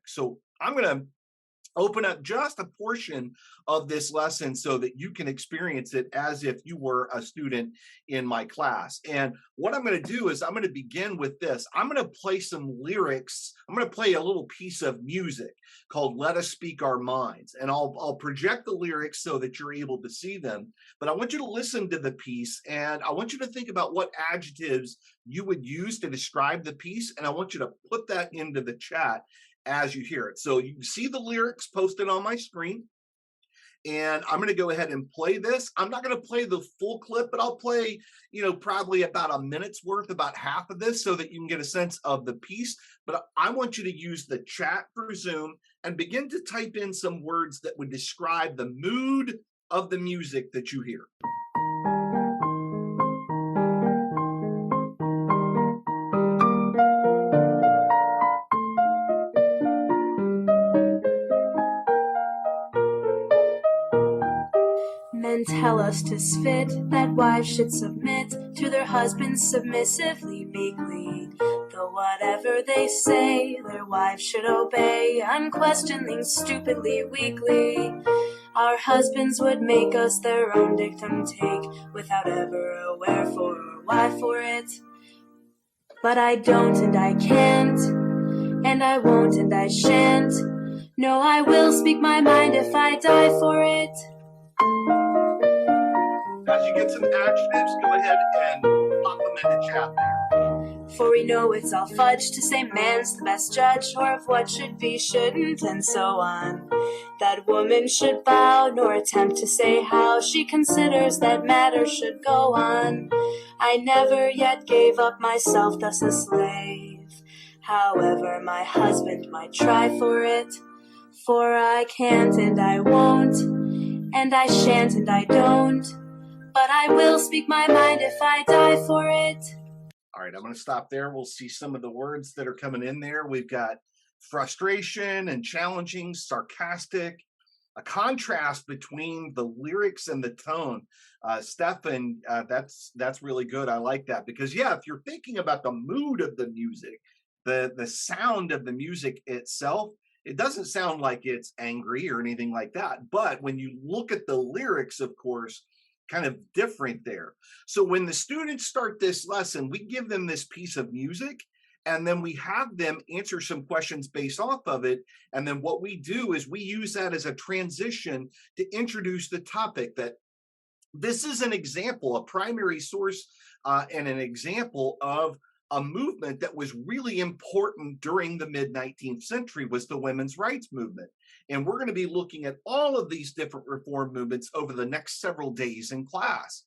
So I'm going to open up just a portion of this lesson so that you can experience it as if you were a student in my class. And what I'm going to do is I'm going to begin with this. I'm going to play some lyrics. I'm going to play a little piece of music called Let Us Speak Our Minds. And I'll project the lyrics so that you're able to see them. But I want you to listen to the piece, and I want you to think about what adjectives you would use to describe the piece. And I want you to put that into the chat as you hear it. So you can see the lyrics posted on my screen, and I'm going to go ahead and play this. I'm not going to play the full clip, but I'll play, probably about a minute's worth, about half of this, so that you can get a sense of the piece. But I want you to use the chat through Zoom and begin to type in some words that would describe the mood of the music that you hear. Men tell us to spit, that wives should submit to their husbands submissively, meekly. Though whatever they say, their wives should obey, unquestioning, stupidly, weakly. Our husbands would make us their own dictum take, without ever a wherefore or why for it. But I don't and I can't, and I won't and I shan't. No, I will speak my mind if I die for it. As you get some adjectives, go ahead and pop them in the chat there. For we know it's all fudge to say man's the best judge, or of what should be, shouldn't, and so on. That woman should bow, nor attempt to say how she considers that matter should go on. I never yet gave up myself thus a slave, however my husband might try for it. For I can't and I won't, and I shan't and I don't. But I will speak my mind if I die for it. All right, I'm going to stop there. We'll see some of the words that are coming in there. We've got frustration and challenging, sarcastic, a contrast between the lyrics and the tone. Stefan, that's really good. I like that because, if you're thinking about the mood of the music, the sound of the music itself, it doesn't sound like it's angry or anything like that. But when you look at the lyrics, of course, kind of different there. So when the students start this lesson, we give them this piece of music, and then we have them answer some questions based off of it. And then what we do is we use that as a transition to introduce the topic. That this is an example, a primary source, and an example of a movement that was really important during the mid-19th century, was the women's rights movement. And we're going to be looking at all of these different reform movements over the next several days in class.